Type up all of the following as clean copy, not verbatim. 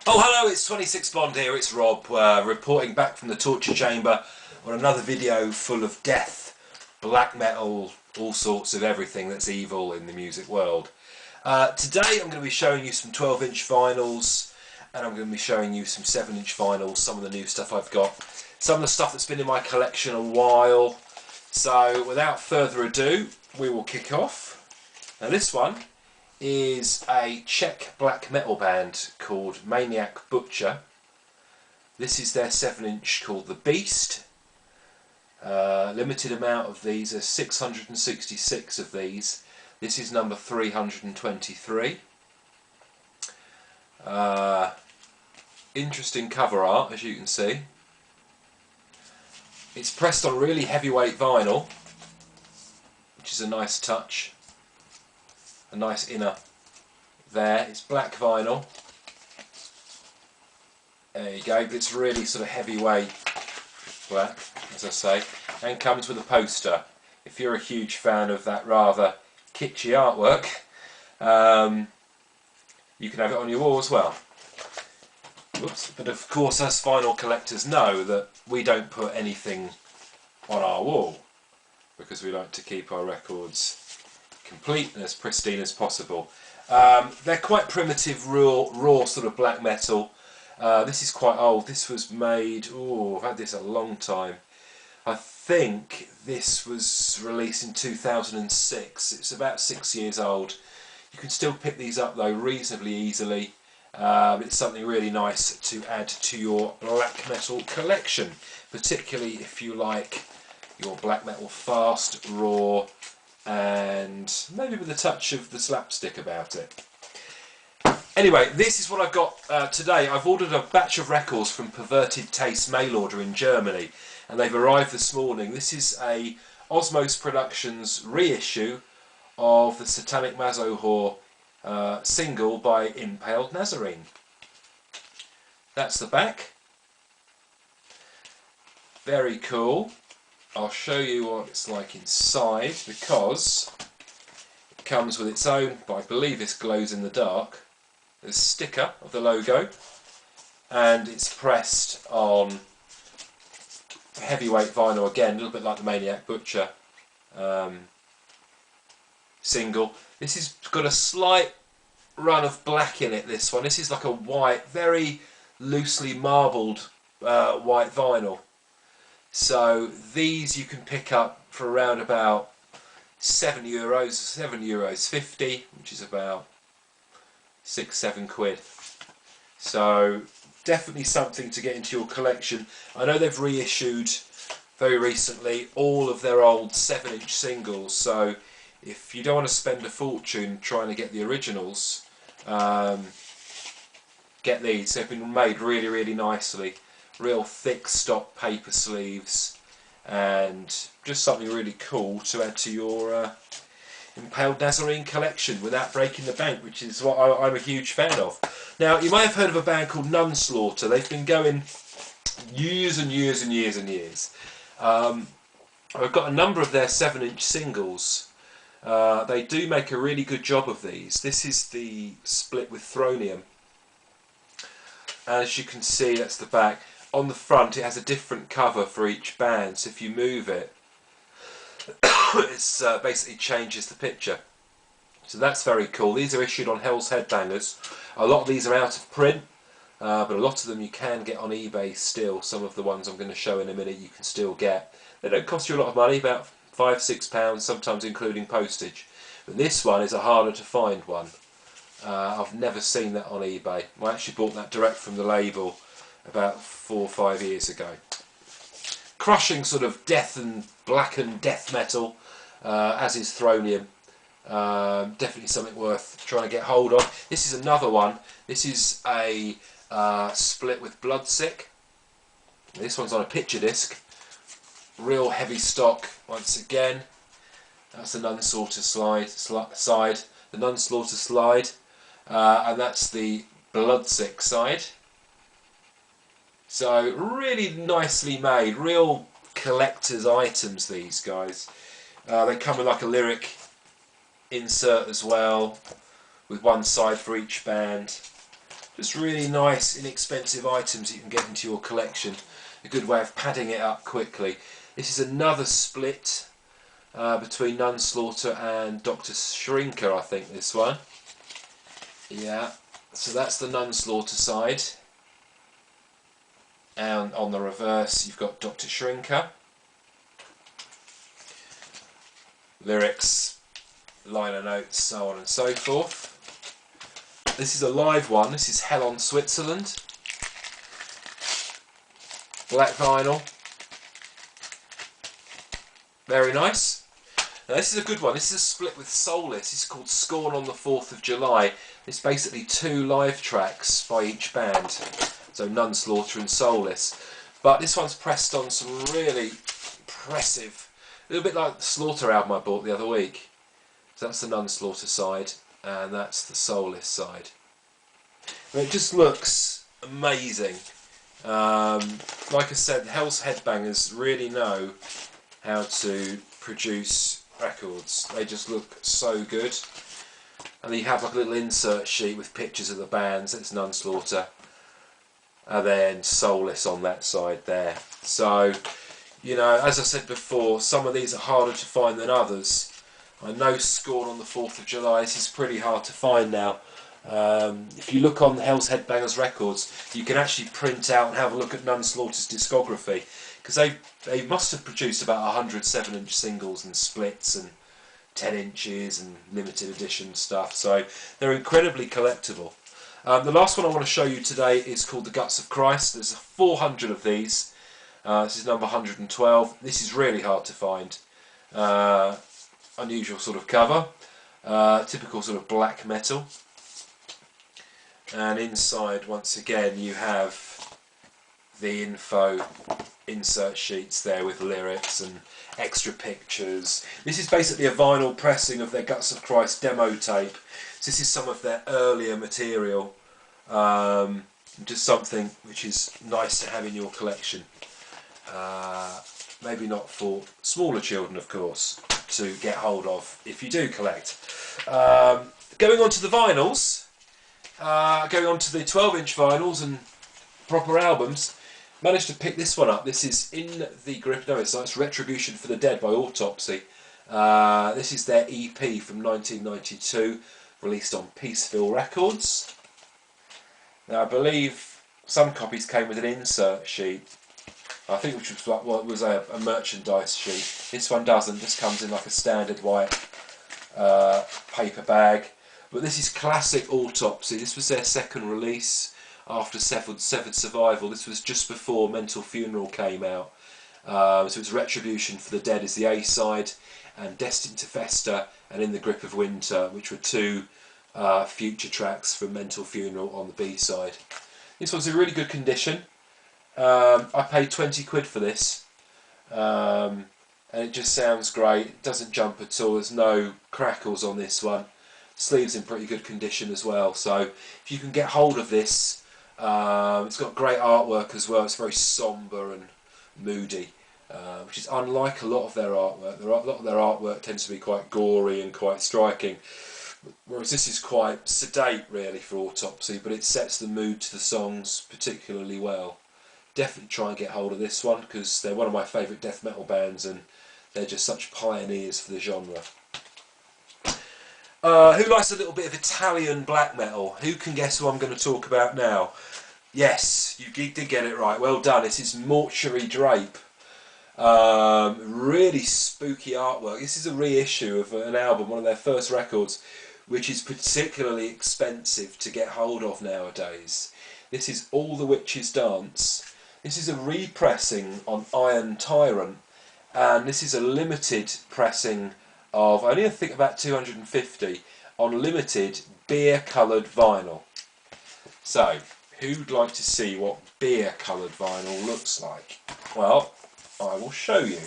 Oh, hello, it's 26 Bond here, it's Rob, reporting back from the torture chamber on another video full of death, black metal, all sorts of everything that's evil in the music world. Today I'm going to be showing you some 12-inch vinyls, and I'm going to be showing you some 7-inch vinyls, some of the new stuff I've got, some of the stuff that's been in my collection a while. So without further ado, we will kick off. Now this one is a Czech black metal band called Maniac Butcher. This is their 7-inch called The Beast. Limited amount of these, there's 666 of these. This is number 323. Interesting cover art, as you can see. It's pressed on really heavyweight vinyl, which is a nice touch. A nice inner there. It's black vinyl. There you go, but it's really sort of heavyweight black, as I say, and comes with a poster. If you're a huge fan of that rather kitschy artwork, you can have it on your wall as well. Whoops. But of course, us vinyl collectors know that we don't put anything on our wall because we like to keep our records complete and as pristine as possible. They're quite primitive, raw sort of black metal. This is quite old. This was made, I've had this a long time. I think this was released in 2006. It's about 6 years old. You can still pick these up though reasonably easily. It's something really nice to add to your black metal collection, particularly if you like your black metal fast, raw, and maybe with a touch of the slapstick about it. Anyway, this is what I've got today. I've ordered a batch of records from Perverted Taste mail order in Germany, and they've arrived this morning. This is a Osmos Productions reissue of the Satanic Masochor single by Impaled Nazarene. That's the back. Very cool. I'll show you what it's like inside, because it comes with its own, but I believe this glows in the dark, a sticker of the logo, and it's pressed on heavyweight vinyl again, a little bit like the Maniac Butcher single. This has got a slight run of black in it, this one. This is like a white, very loosely marbled white vinyl. So these you can pick up for around about €7, €7.50, which is about 6-7 quid. So definitely something to get into your collection. I know they've reissued very recently all of their old 7-inch singles, so if you don't want to spend a fortune trying to get the originals, get these. They've been made really, really nicely. Real thick stock paper sleeves, and just something really cool to add to your Impaled Nazarene collection without breaking the bank, which is what I'm a huge fan of. Now, you may have heard of a band called Nun Slaughter. They've been going years and years and years and years. I've got a number of their 7-inch singles. They do make a really good job of these. This is the split with Thronium. As you can see, that's the back. On the front it has a different cover for each band, so if you move it, it basically changes the picture. So that's very cool. These are issued on Hell's Headbangers. A lot of these are out of print, but a lot of them you can get on eBay still. Some of the ones I'm going to show in a minute you can still get. They don't cost you a lot of money, about £5-6, sometimes including postage. But this one is a harder to find one. I've never seen that on eBay. I actually bought that direct from the label about 4 or 5 years ago. Crushing sort of death and blackened death metal, as is Thronium. Definitely something worth trying to get hold of. This is another one. This is a split with Bloodsick. This one's on a picture disc. Real heavy stock once again. That's the Nunslaughter side. The Nunslaughter slide. And that's the Bloodsick side. So really nicely made, real collector's items, these guys. They come with like a lyric insert as well, with one side for each band. Just really nice, inexpensive items you can get into your collection. A good way of padding it up quickly. This is another split between Nun Slaughter and Dr. Shrinker, I think, this one. Yeah, so that's the Nun Slaughter side. And on the reverse, you've got Dr. Shrinker. Lyrics, liner notes, so on and so forth. This is a live one. This is Hell on Switzerland. Black vinyl. Very nice. Now this is a good one. This is a split with Soulless. This is called Scorn on the 4th of July. It's basically 2 live tracks by each band. So Nun Slaughter and Soulless. But this one's pressed on some really impressive, a little bit like the Slaughter album I bought the other week. So that's the Nun Slaughter side, and that's the Soulless side. And it just looks amazing. Like I said, Hell's Headbangers really know how to produce records. They just look so good. And you have like a little insert sheet with pictures of the bands. That's Nun Slaughter. And then Soulless on that side there. So, you know, as I said before, some of these are harder to find than others. I know Scorn on the 4th of July, this is pretty hard to find now. If you look on Hell's Headbangers Records, you can actually print out and have a look at Nun Slaughter's discography. Because they must have produced about 100 7-inch singles and splits and 10 inches and limited edition stuff. So they're incredibly collectible. The last one I want to show you today is called The Guts of Christ. There's 400 of these. This is number 112. This is really hard to find. Unusual sort of cover. Typical sort of black metal. And inside, once again, you have the info insert sheets there with lyrics and extra pictures. This is basically a vinyl pressing of their Guts of Christ demo tape. So this is some of their earlier material, just something which is nice to have in your collection. Maybe not for smaller children, of course, to get hold of if you do collect. Going on to the vinyls, going on to the 12-inch vinyls and proper albums, managed to pick this one up. This is In the Grip, no it's not, it's Retribution for the Dead by Autopsy. This is their EP from 1992. Released on Peaceville Records. Now I believe some copies came with an insert sheet. I think which was like what was a merchandise sheet. This one doesn't. Just comes in like a standard white paper bag. But this is classic Autopsy. This was their second release after Severed Survival. This was just before Mental Funeral came out. So it's Retribution for the Dead is the A side, and Destined to Fester and In the Grip of Winter, which were 2 future tracks from Mental Funeral on the B side. This one's in really good condition. I paid 20 quid for this, and it just sounds great. It doesn't jump at all. There's no crackles on this one. Sleeves in pretty good condition as well. So if you can get hold of this, it's got great artwork as well. It's very sombre and moody. Which is unlike a lot of their artwork. A lot of their artwork tends to be quite gory and quite striking, whereas this is quite sedate really for Autopsy, but it sets the mood to the songs particularly well. Definitely try and get hold of this one because they're one of my favourite death metal bands and they're just such pioneers for the genre. Who likes a little bit of Italian black metal? Who can guess who I'm going to talk about now? Yes, you did get it right. Well done. This is Mortuary Drape. Really spooky artwork. This is a reissue of an album, one of their first records, which is particularly expensive to get hold of nowadays. This is All the Witches Dance. This is a repressing on Iron Tyrant, and this is a limited pressing of, I only think about 250, on limited beer coloured vinyl. So, who'd like to see what beer coloured vinyl looks like? Well, I will show you.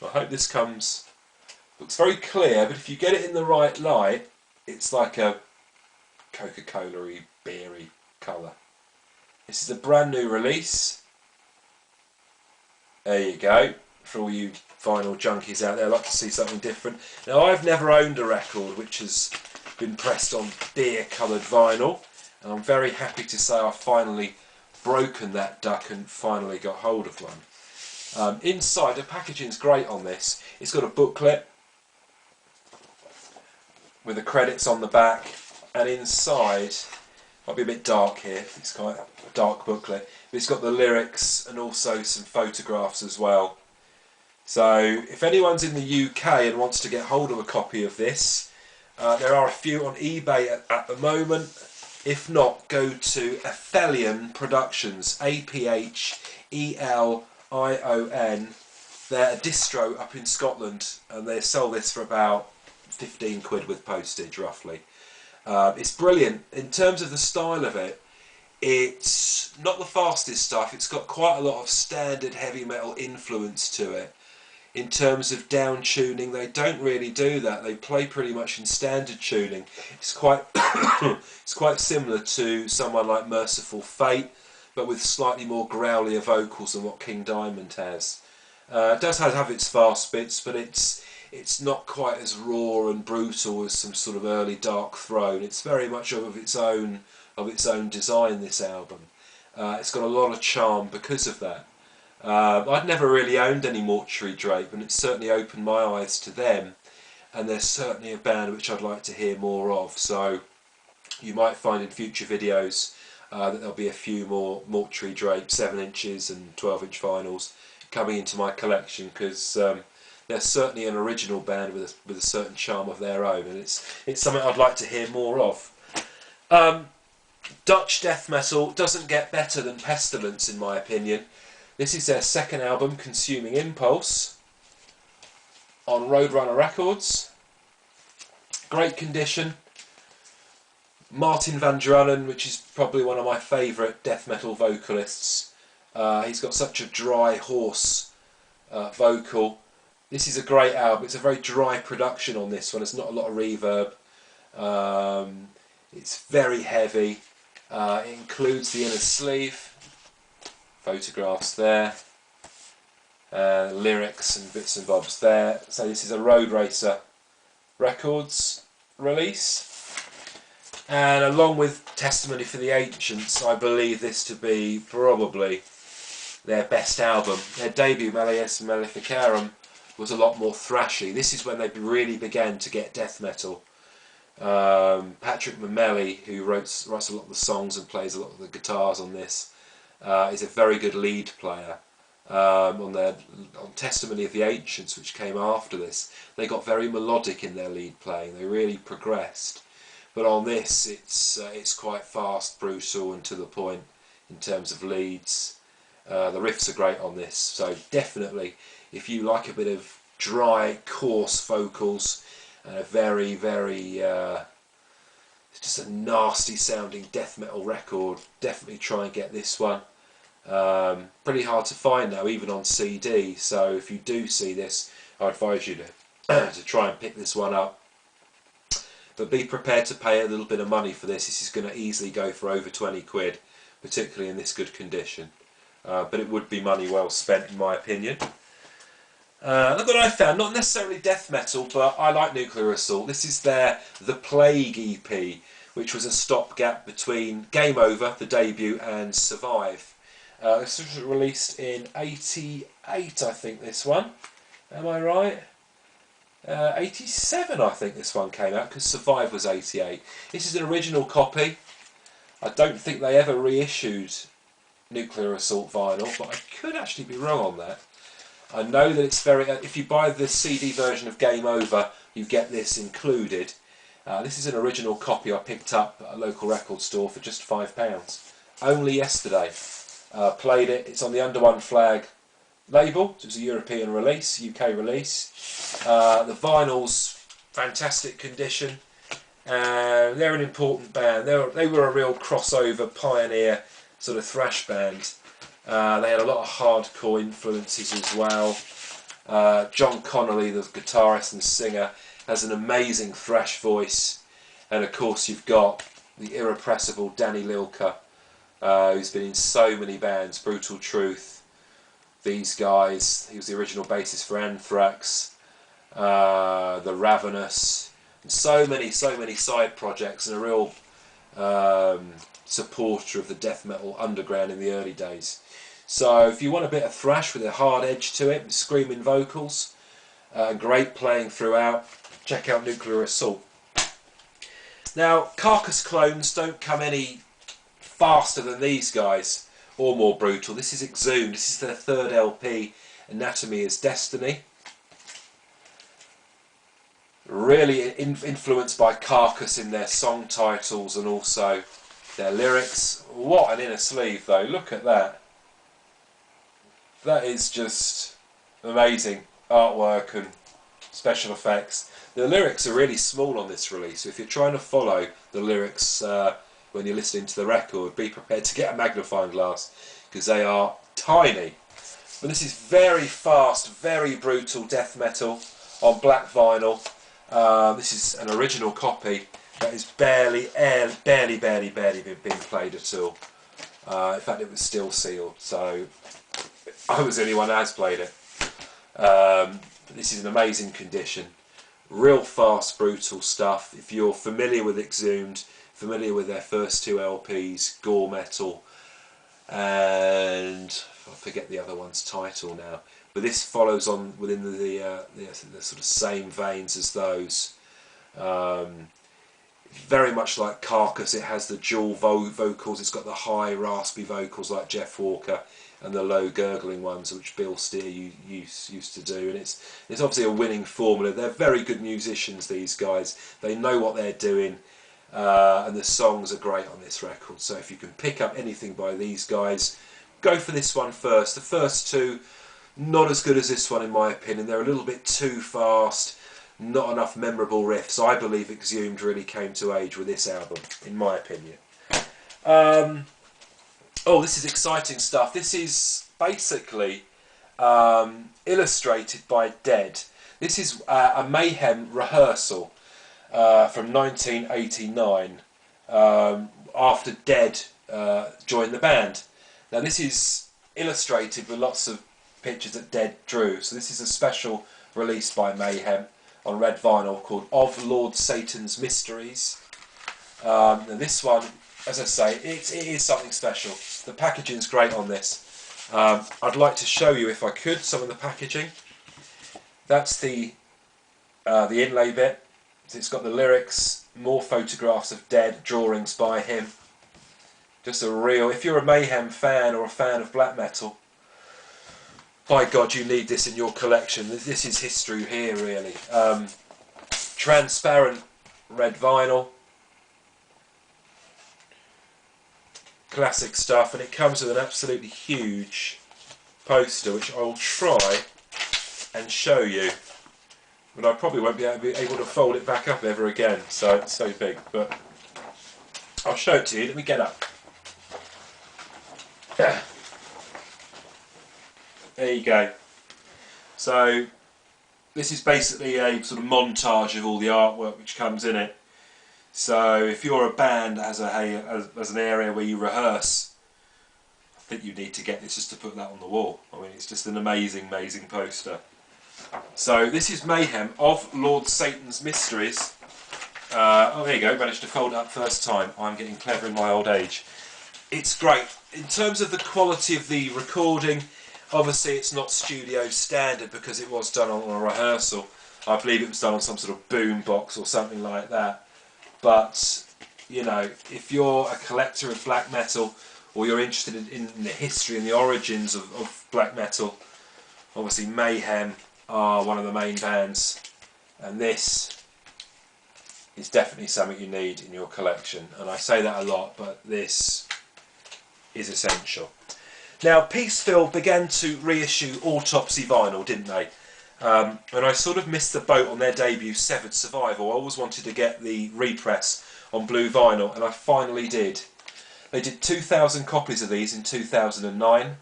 I hope this looks very clear, but if you get it in the right light, it's like a Coca-Cola-y, beery colour. This is a brand new release. There you go. For all you vinyl junkies out there, like to see something different. Now, I've never owned a record which has been pressed on beer coloured vinyl. and I'm very happy to say I've finally broken that duck and finally got hold of one. Inside, the packaging's great on this. It's got a booklet with the credits on the back, and inside, might be a bit dark here, it's quite a dark booklet, but it's got the lyrics and also some photographs as well. So if anyone's in the UK and wants to get hold of a copy of this, there are a few on eBay at the moment. If not, go to Aphelion Productions, A-P-H-E-L-I-O-N. They're a distro up in Scotland, and they sell this for about 15 quid with postage, roughly. It's brilliant. In terms of the style of it, it's not the fastest stuff. It's got quite a lot of standard heavy metal influence to it. In terms of down tuning, they don't really do that. They play pretty much in standard tuning. It's quite it's quite similar to someone like Merciful Fate, but with slightly more growlier vocals than what King Diamond has. It does have its fast bits, but it's not quite as raw and brutal as some sort of early Dark Throne. It's very much of its own design, this album. It's got a lot of charm because of that. I'd never really owned any Mortuary Drape, and it's certainly opened my eyes to them, and they're certainly a band which I'd like to hear more of. So you might find in future videos that there'll be a few more Mortuary Drape 7 inches and 12-inch vinyls coming into my collection, because they're certainly an original band with a certain charm of their own, and it's something I'd like to hear more of. Dutch death metal doesn't get better than Pestilence, in my opinion. This is their second album, Consuming Impulse, on Roadrunner Records. Great condition. Martin van Drunen, which is probably one of my favourite death metal vocalists. He's got such a dry, hoarse vocal. This is a great album. It's a very dry production on this one. There's not a lot of reverb. It's very heavy. It includes the inner sleeve. Photographs there, lyrics and bits and bobs there. So this is a Road Racer Records release, and along with Testimony for the Ancients, I believe this to be probably their best album. Their debut, Malleus Maleficarum, was a lot more thrashy. This is when they really began to get death metal. Patrick Mameli, who writes a lot of the songs and plays a lot of the guitars on this, is a very good lead player. On Testimony of the Ancients, which came after this, they got very melodic in their lead playing. They really progressed. But on this, it's quite fast, brutal, and to the point in terms of leads. The riffs are great on this, so definitely, if you like a bit of dry, coarse vocals and a very, very just a nasty sounding death metal record, definitely try and get this one. Pretty hard to find now, even on CD, so if you do see this, I advise you to try and pick this one up. But be prepared to pay a little bit of money for this. This is going to easily go for over 20 quid, particularly in this good condition. But it would be money well spent, in my opinion. Look what I found, not necessarily death metal, but I like Nuclear Assault. This is their The Plague EP, which was a stopgap between Game Over, the debut, and Survive. This was released in '88, I think, this one. Am I right? 87, I think this one came out, because Survive was '88. This is an original copy. I don't think they ever reissued Nuclear Assault vinyl, but I could actually be wrong on that. I know that it's very... if you buy the CD version of Game Over, you get this included. This is an original copy I picked up at a local record store for just £5. Only yesterday. Played it. It's on the Under One Flag label. It was a European release, UK release. The vinyl's fantastic condition. They're an important band. They were a real crossover, pioneer sort of thrash band. They had a lot of hardcore influences as well. John Connolly, the guitarist and singer, has an amazing thrash voice, and of course you've got the irrepressible Danny Lilker, who's been in so many bands, Brutal Truth, these guys. He was the original bassist for Anthrax, The Ravenous, and so many side projects, and a real supporter of the death metal underground in the early days. So if you want a bit of thrash with a hard edge to it, screaming vocals, great playing throughout, check out Nuclear Assault. Now, Carcass clones don't come any faster than these guys, or more brutal. This is Exhumed. This is their third LP, Anatomy is Destiny. Really influenced by Carcass in their song titles and also their lyrics. What an inner sleeve though, look at that. That is just amazing artwork and special effects. The lyrics are really small on this release, so if you're trying to follow the lyrics when you're listening to the record, be prepared to get a magnifying glass because they are tiny. But this is very fast, very brutal death metal on black vinyl. This is an original copy that is barely been played at all. In fact, it was still sealed, so I was the only one that has played it. This is in amazing condition. Real fast, brutal stuff. If you're familiar with Exhumed, familiar with their first two LPs, gore metal, and I forget the other one's title now, but this follows on within the sort of same veins as those. Very much like Carcass, it has the dual vocals. It's got the high raspy vocals like Jeff Walker and the low gurgling ones which Bill Steer used to do, and it's obviously a winning formula. They're very good musicians, these guys. They know what they're doing, and the songs are great on this record. So if you can pick up anything by these guys, go for this one first. The first two, not as good as this one in my opinion. They're a little bit too fast, not enough memorable riffs. I believe Exhumed really came to age with this album, in my opinion. Oh, this is exciting stuff. This is basically illustrated by Dead. This is a Mayhem rehearsal from 1989 after Dead joined the band. Now this is illustrated with lots of pictures that Dead drew. So this is a special release by Mayhem on red vinyl called Of Lord Satan's Mysteries. Now this one, as I say, it is something special. The packaging's great on this. I'd like to show you, if I could, some of the packaging. That's the inlay bit. It's got the lyrics, more photographs of Dead, drawings by him. Just a real, if you're a Mayhem fan or a fan of black metal, by God, you need this in your collection. This is history here, really. Transparent red vinyl. Classic stuff, and it comes with an absolutely huge poster, which I will try and show you. But I probably won't be able to fold it back up ever again, so it's so big. But I'll show it to you. Let me get up. There you go. So this is basically a sort of montage of all the artwork which comes in it. So if you're a band that has an area where you rehearse, I think you need to get this just to put that on the wall. I mean, it's just an amazing, amazing poster. So this is Mayhem, Of Lord Satan's Mysteries. Oh, there you go, managed to fold it up first time. I'm getting clever in my old age. It's great. In terms of the quality of the recording, obviously it's not studio standard because it was done on a rehearsal. I believe it was done on some sort of boom box or something like that. But, you know, if you're a collector of black metal, or you're interested in the history and the origins of black metal, obviously Mayhem are one of the main bands, and this is definitely something you need in your collection. And I say that a lot, but this is essential. Now, Peaceville began to reissue Autopsy vinyl, didn't they? And I sort of missed the boat on their debut, Severed Survival. I always wanted to get the repress on blue vinyl, and I finally did. They did 2,000 copies of these in 2009.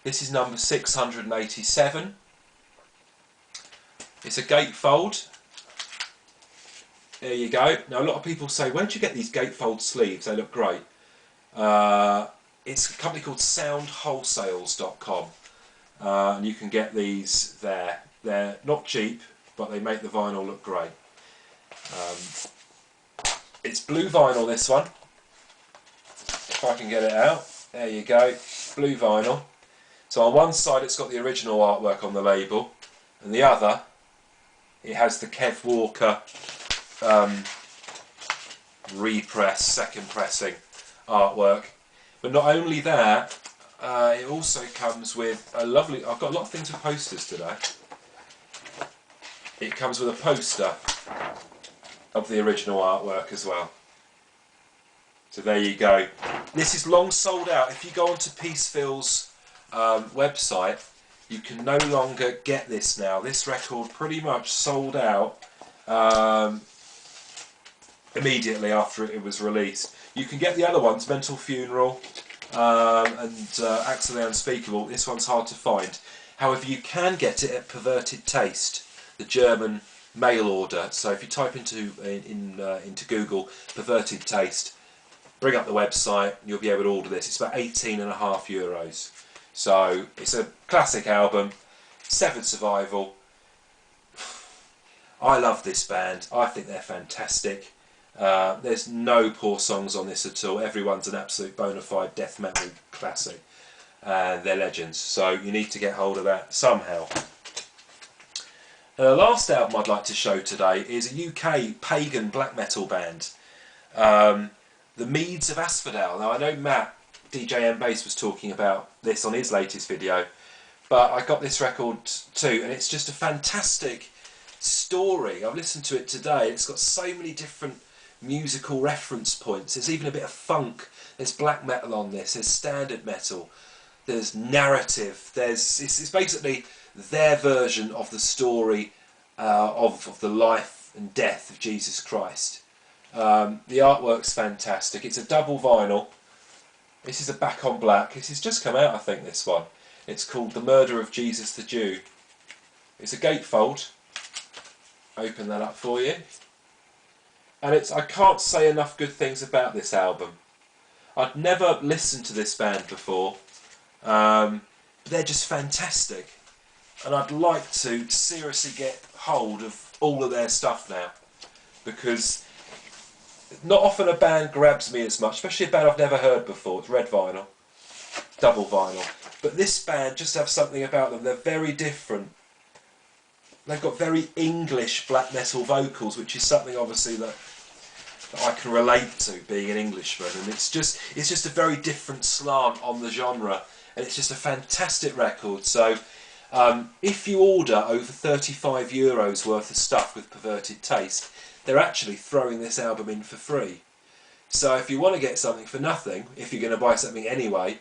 This is number 687. It's a gatefold. There you go. Now, a lot of people say, where'd you get these gatefold sleeves? They look great. It's a company called soundwholesales.com, and you can get these there. They're not cheap, but they make the vinyl look great. It's blue vinyl, this one. if I can get it out. There you go, blue vinyl. So on one side it's got the original artwork on the label, and the other it has the Kev Walker repress, second pressing artwork. But not only that, it also comes with a lovely, I've got a lot of things with posters today. It comes with a poster of the original artwork as well. So there you go. This is long sold out. If you go onto Peaceful's website, you can no longer get this now. This record pretty much sold out immediately after it was released. You can get the other ones, Mental Funeral and Acts of the Unspeakable. This one's hard to find. However, you can get it at Perverted Taste, the German mail order. So if you type into Google Perverted Taste, bring up the website, you'll be able to order this. It's about €18.50. So it's a classic album, Severed Survival. I love this band. I think they're fantastic. There's no poor songs on this at all. Everyone's an absolute bona fide death metal classic. They're legends. So you need to get hold of that somehow. The last album I'd like to show today is a UK pagan black metal band. The Meads of Asphodel. Now I know Matt, DJ M Bass, was talking about this on his latest video, but I got this record too, and it's just a fantastic story. I've listened to it today. It's got so many different musical reference points. There's even a bit of funk. There's black metal on this. There's standard metal. There's narrative. It's basically their version of the story of the life and death of Jesus Christ. The artwork's fantastic. It's a double vinyl. This is a back on black. This has just come out, I think, this one. It's called The Murder of Jesus the Jew. It's a gatefold. Open that up for you. And I can't say enough good things about this album. I'd never listened to this band before. But they're just fantastic. And I'd like to seriously get hold of all of their stuff now. Because not often a band grabs me as much, especially a band I've never heard before. It's red vinyl, double vinyl. But this band just have something about them. They're very different. They've got very English black metal vocals, which is something obviously that I can relate to, being an Englishman. And it's just a very different slant on the genre, and it's just a fantastic record. So if you order over €35 worth of stuff with Perverted Taste, they're actually throwing this album in for free. So if you want to get something for nothing, if you're going to buy something anyway,